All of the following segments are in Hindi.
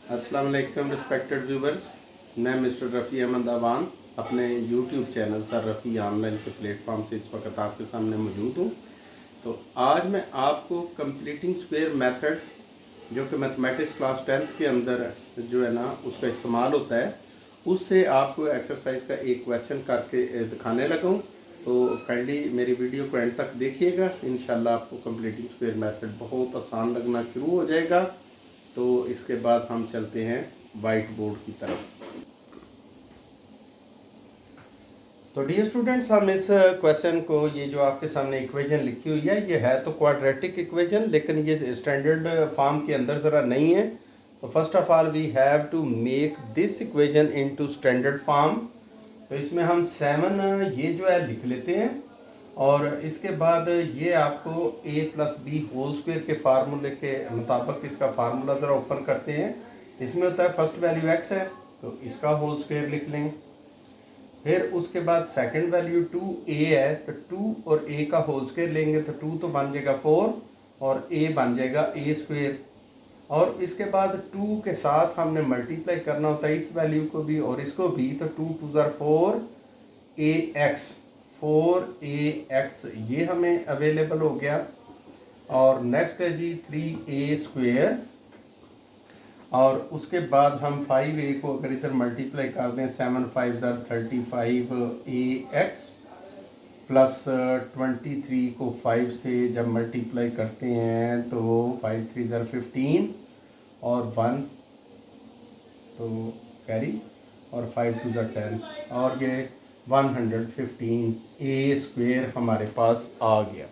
अस्सलाम वालेकुम रिस्पेक्टेड व्यूवर्स, मैं मिस्टर रफ़ी अहमद अवान अपने YouTube channel sir Rafi online के प्लेटफॉर्म से इस वक्त आपके सामने मौजूद हूँ। तो आज मैं आपको कंप्लीटिंग स्क्वायर मेथड जो कि मैथमेटिक्स क्लास 10th के अंदर जो है ना उसका इस्तेमाल होता है, उससे आपको एक्सरसाइज का एक क्वेश्चन करके दिखाने लगा हूँ। तो काइंडली मेरी वीडियो को एंड तक देखिएगा। इंशाल्लाह आपको कंप्लीटिंग स्क्वायर मेथड बहुत आसान लगना शुरू हो जाएगा। तो इसके बाद हम चलते हैं वाइट बोर्ड की तरफ। तो डियर स्टूडेंट्स, हम इस क्वेश्चन को, ये जो आपके सामने इक्वेशन लिखी हुई है, ये है तो क्वाड्रेटिक इक्वेशन, लेकिन ये स्टैंडर्ड फॉर्म के अंदर ज़रा नहीं है। तो first of all we have to make this equation into standard form. तो इसमें हम 7 ये जो है लिख लेते हैं, और इसके बाद ये आपको a plus B whole square के फार्मूले के मुताबिक इसका फार्मूला ज़रा ओपन करते हैं। इसमें होता है फर्स्ट वैल्यू x है तो इसका होल स्क्वायर लिख लेंगे। फिर उसके बाद सेकंड वैल्यू 2a है तो 2 और a का होल स्क्वायर लेंगे तो 2 तो बन जाएगा 4 और a बन जाएगा a स्क्वायर। और इसके बाद 2 के साथ हमने मल्टीप्लाई करना होता है इस वैल्यू को भी और इसको भी, तो 2 2 ज़ार 4ax ये हमें अवेलेबल हो गया। और नेक्स्ट है जी 3a स्क्वायर, और उसके बाद हम 5a को अगर इधर मल्टीप्लाई कर दें 7 5 ज़ार 35ax प्लस 23 को 5 से जब मल्टीप्लाई करते हैं तो 5 3 ज़ार 15 और 1 तो कैरी और 5 2 ज़ार 10 और ये 115 स्क्वायर हमारे पास आ गया।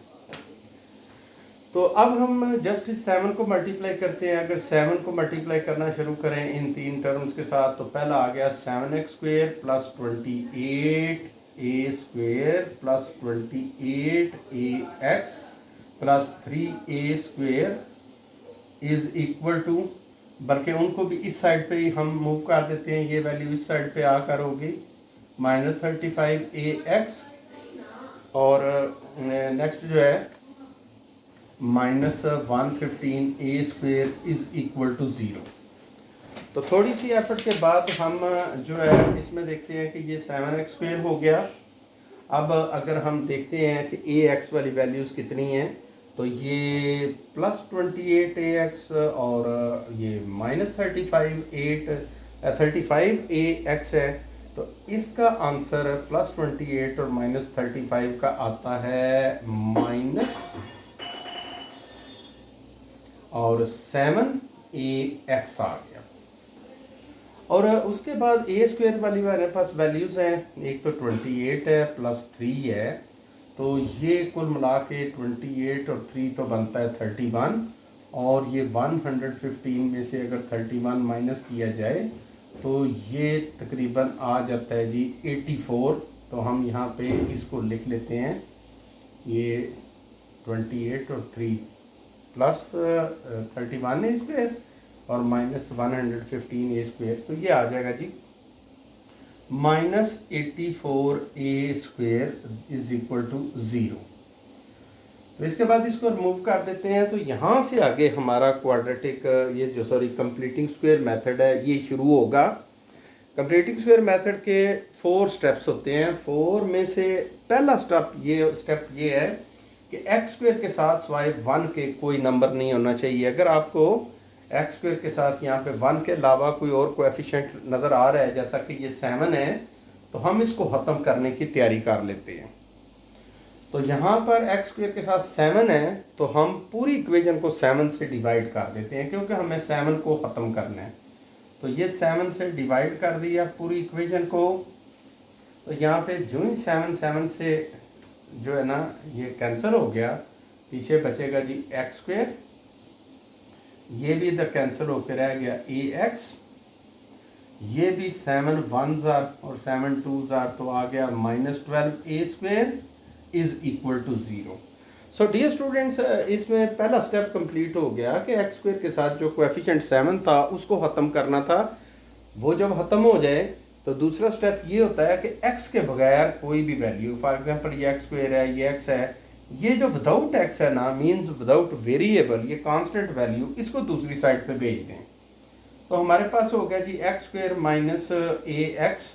तो अब हम जस्ट इस 7 को मल्टीप्लाई करते हैं। अगर 7 को मल्टीप्लाई करना शुरू करें इन तीन टर्म्स के साथ, तो पहला आ गया 7x square plus 28a square plus 28ax plus 3a square is equal to, बल्कि उनको भी इस साइड पे ही हम मूव कर देते हैं, ये वैल्यू इस साइड पे आकर होगी -35ax, और नेक्स्ट जो है -115a square is equal to 0। तो थोड़ी सी एफर्ट के बाद हम जो है इसमें देखते हैं कि ये 7x स्क्वायर हो गया। अब अगर हम देखते हैं कि ax वाली वैल्यूज़ कितनी हैं, तो ये प्लस 28ax और ये -35ax है। तो इसका आंसर प्लस 28 और -35 का आता है माइनस और 7ax आ गया। और उसके बाद a स्क्वायर वाली हमारे पास वैल्यूज़ हैं, एक तो 28 है प्लस 3 है, तो ये कुल मिला के 28 और 3 तो बनता है 31, और ये 115 में से अगर 31 माइनस किया जाए तो ये तकरीबन आ जाता है जी 84। तो हम यहाँ पे इसको लिख लेते हैं, ये 28 और 3 प्लस 31 ए स्क्वायर और माइनस 115 ए स्क्वायर, तो ये आ जाएगा जी -84a square is equal to 0। तो इसके बाद इसको रिमूव कर देते हैं। तो यहाँ से आगे हमारा क्वाड्रेटिक ये जो कंप्लीटिंग स्क्वायर मेथड है ये शुरू होगा। कंप्लीटिंग स्क्वायर मेथड के 4 स्टेप्स होते हैं। 4 में से पहला स्टेप ये है कि एक्स स्क्वायर के साथ सिवाय 1 के कोई नंबर नहीं होना चाहिए। अगर आपको एक्स स्क्वायर के साथ यहाँ पे 1 के अलावा कोई और कोएफिशिएंट नज़र आ रहा है, जैसा कि ये 7 है, तो हम इसको ख़त्म करने की तैयारी कर लेते हैं। तो यहाँ पर एक्स स्क्वायर के साथ 7 है तो हम पूरी इक्वेशन को 7 से डिवाइड कर देते हैं, क्योंकि हमें 7 को ख़त्म करना है। तो ये 7 से डिवाइड कर दिया पूरी इक्वेशन को। तो यहाँ पे जो ही 7 से जो है ना ये कैंसिल हो गया, पीछे बचेगा जी एक्स स्क्वायर, ये भी इधर कैंसिल होकर रह गया ax, ये भी 7 1 और 7 2 तो आ गया -12a square is equal to 0। So dear students, इसमें पहला स्टेप कंप्लीट हो गया कि एक्स स्क्वायर के साथ जो कोएफिशिएंट 7 था उसको ख़त्म करना था। वो जब ख़त्म हो जाए तो दूसरा स्टेप ये होता है कि x के बगैर कोई भी वैल्यू, फॉर एग्जांपल ये एक्स स्क्वायर है, ये x है, ये जो विदाउट x है ना, मींस विदाउट वेरिएबल, ये कांस्टेंट वैल्यू, इसको दूसरी साइड पे भेज दें। तो हमारे पास हो गया जी X square minus A X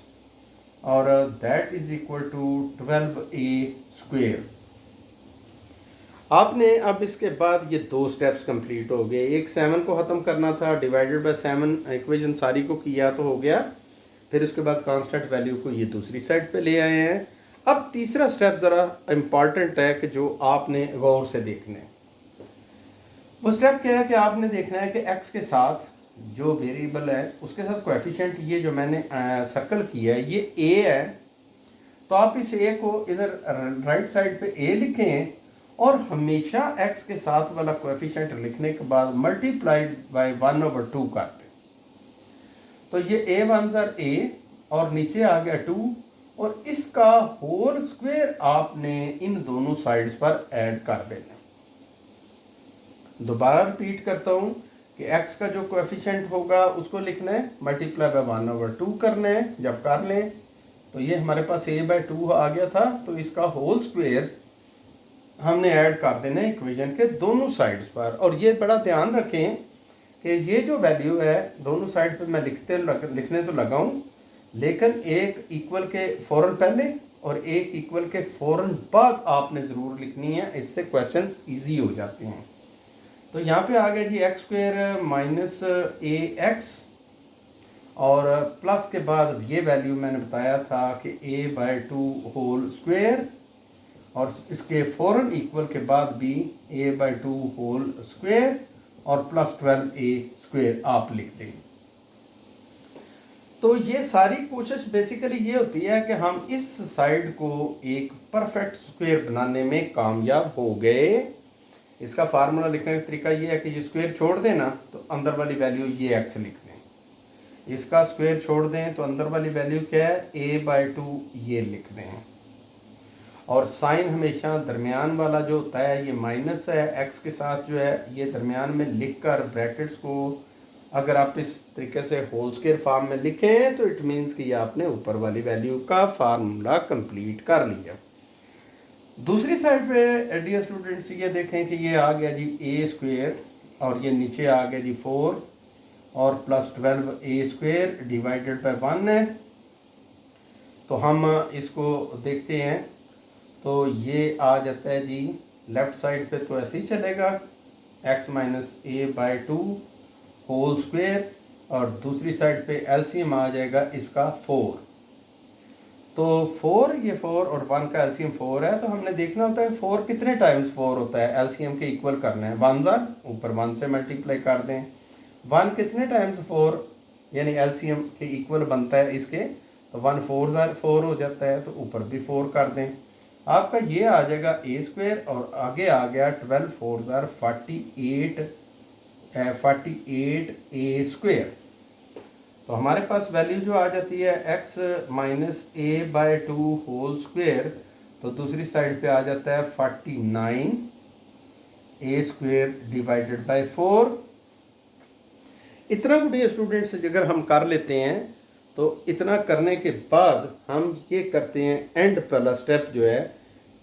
और that is equal to 12a square. आपने अब इसके बाद ये दो स्टेप्स कंप्लीट हो गए। एक 7 को ख़त्म करना था, डिवाइडेड बाय 7 इक्वेशन सारी को किया तो हो गया। फिर उसके बाद कांस्टेंट वैल्यू को ये दूसरी साइड पे ले आए हैं। अब तीसरा स्टेप ज़रा इम्पॉर्टेंट है कि जो आपने गौर से देखना है। वो स्टेप क्या है कि आपने देखना है कि x के साथ जो वेरिएबल है उसके साथ कोएफिशिएंट ये जो मैंने सर्कल किया है ये a है, तो आप इस a को इधर राइट साइड पे a लिखें और हमेशा x के साथ वाला कोएफिशिएंट लिखने के बाद मल्टीप्लाइड बाय 1/2 कर दें। तो ये a1 सर a और नीचे आ गया 2 और इसका होल स्क्वायर आपने इन दोनों साइड्स पर ऐड कर देना। दोबारा रिपीट करता हूँ कि x का जो कोएफिशिएंट होगा उसको लिखना है, मल्टीप्लाई बाय 1/2 करना है। जब कर लें तो ये हमारे पास a/2 आ गया था, तो इसका होल स्क्वायर हमने ऐड कर देना है इक्वेशन के दोनों साइड्स पर। और ये बड़ा ध्यान रखें कि ये जो वैल्यू है दोनों साइड पे मैं लिखने तो लगाऊं, लेकिन एक इक्वल के फ़ौरन पहले और एक इक्वल के फ़ौरन बाद आपने ज़रूर लिखनी है, इससे क्वेश्चन इजी हो जाते हैं। तो यहाँ पे आ गया जी X square minus A X और प्लस के बाद ये वैल्यू मैंने बताया था कि a/2 होल स्क्वायर और इसके फ़ौरन इक्वल के बाद भी a/2 होल स्क्वायर और प्लस 12a स्क्वायर आप लिख दें। तो ये सारी कोशिश बेसिकली ये होती है कि हम इस साइड को एक परफेक्ट स्क्वायर बनाने में कामयाब हो गए। इसका फार्मूला लिखने का तरीका ये है कि ये स्क्वायर छोड़ दें ना तो अंदर वाली वैल्यू ये x लिख दें, इसका स्क्वायर छोड़ दें तो अंदर वाली वैल्यू क्या है a/2 ये लिख दें। और साइन हमेशा दरमियान वाला जो होता है ये माइनस है, x के साथ जो है ये दरमियान में लिख कर ब्रैकेट्स को अगर आप इस तरीके से होल स्क्वायर फॉर्म में लिखें तो इट मीन्स कि ये आपने ऊपर वाली वैल्यू का फार्मूला कंप्लीट कर लिया। दूसरी साइड पे डियर स्टूडेंट्स ये देखें कि ये आ गया जी a स्क्वायर और ये नीचे आ गया जी 4 और plus 12a square divided by 1 है। तो हम इसको देखते हैं तो ये आ जाता है जी लेफ्ट साइड पे तो ऐसे ही चलेगा x minus a/2 whole square और दूसरी साइड पे एलसीएम आ जाएगा इसका 4। तो 4 ये 4 और 1 का एलसीएम 4 है, तो हमने देखना होता है 4 कितने टाइम्स 4 होता है, एलसीएम के इक्वल करना है। 1 ज़ार ऊपर 1 से मल्टीप्लाई कर दें। 1 कितने टाइम्स 4 यानी एलसीएम के इक्वल बनता है इसके, तो 1 4 ज़ार 4 हो जाता है, तो ऊपर भी 4 कर दें। आपका ये आ जाएगा a स्क्वायर और आगे आ गया 12 4 ज़ार 48a स्क्वायर। तो हमारे पास वैल्यू जो आ जाती है x minus a/2 whole square, तो दूसरी साइड पे आ जाता है 49 a स्क्वायर डिवाइडेड बाय 4। इतना भी स्टूडेंट्स अगर हम कर लेते हैं तो इतना करने के बाद हम ये करते हैं एंड पहला स्टेप जो है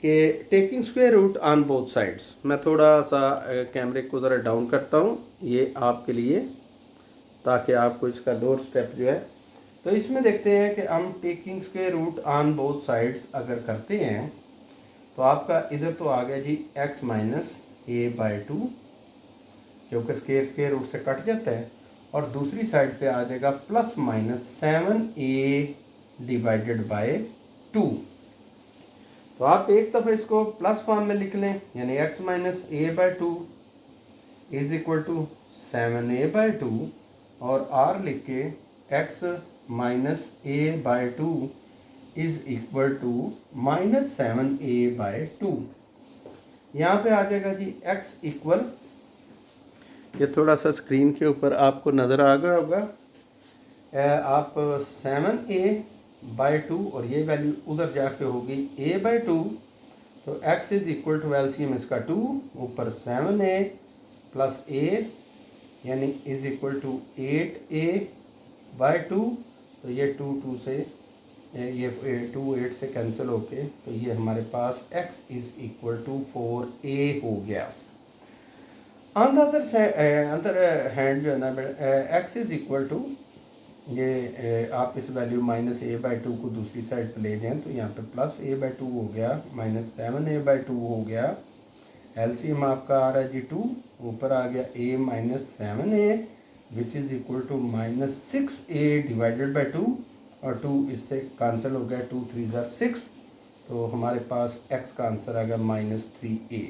कि taking square root on both sides. मैं थोड़ा सा कैमरे को ज़रा डाउन करता हूँ ये आपके लिए ताकि आपको इसका डोर स्टेप जो है, तो इसमें देखते हैं कि हम taking square root on both sides अगर करते हैं तो आपका इधर तो आ गया जी x माइनस a/2 जो कि स्क्वायर रूट से कट जाता है और दूसरी साइड पे आ जाएगा plus minus 7a divided by 2। तो आप एक दफ़ा इसको प्लस फॉर्म में लिख लें यानी x minus a/2 is equal to 7a/2 और r लिख के x minus a/2 is equal to minus 7a/2। यहाँ पे आ जाएगा जी x इक्वल, ये थोड़ा सा स्क्रीन के ऊपर आपको नज़र आ गया होगा, आप 7a/2 और ये वैल्यू उधर जाके होगी a/2, तो x is equal to LCM इसका 2 ऊपर 7a प्लस a यानी इज इक्वल टू 8a/2। तो ये 2 से ये 2 8 से कैंसिल होके तो ये हमारे पास x is equal to 4a हो गया। ऑन द अदर हैंड जो है ना एक्स इज इक्वल टू ये आप इस वैल्यू -a/2 को दूसरी साइड पे ले जाएं तो यहाँ पे +a/2 हो गया, -7a/2 हो गया। एलसीएम आपका आ रहा है जी 2, ऊपर आ गया a -7a which is equal to -6a divided by 2 और 2 इससे कैंसिल हो गया, 2 3 ज़ार 6, तो हमारे पास x का आंसर आ गया -3a।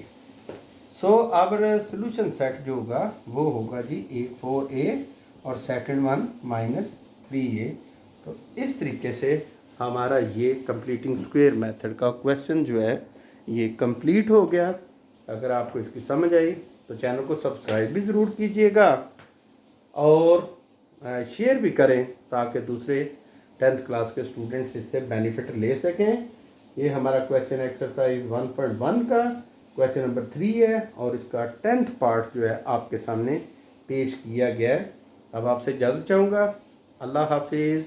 सो अब सोल्यूशन सेट जो होगा वो होगा जी 4a और सेकंड वन -3a। तो इस तरीके से हमारा ये कंप्लीटिंग स्क्वायर मेथड का क्वेश्चन जो है ये कंप्लीट हो गया। अगर आपको इसकी समझ आई तो चैनल को सब्सक्राइब भी ज़रूर कीजिएगा और शेयर भी करें ताकि दूसरे 10th क्लास के स्टूडेंट्स इससे बेनिफिट ले सकें। ये हमारा क्वेश्चन एक्सरसाइज 1.1 का क्वेश्चन नंबर 3 है और इसका 10th पार्ट जो है आपके सामने पेश किया गया है। अब आपसे इजाज़त चाहूँगा। अल्लाह हाफिज़।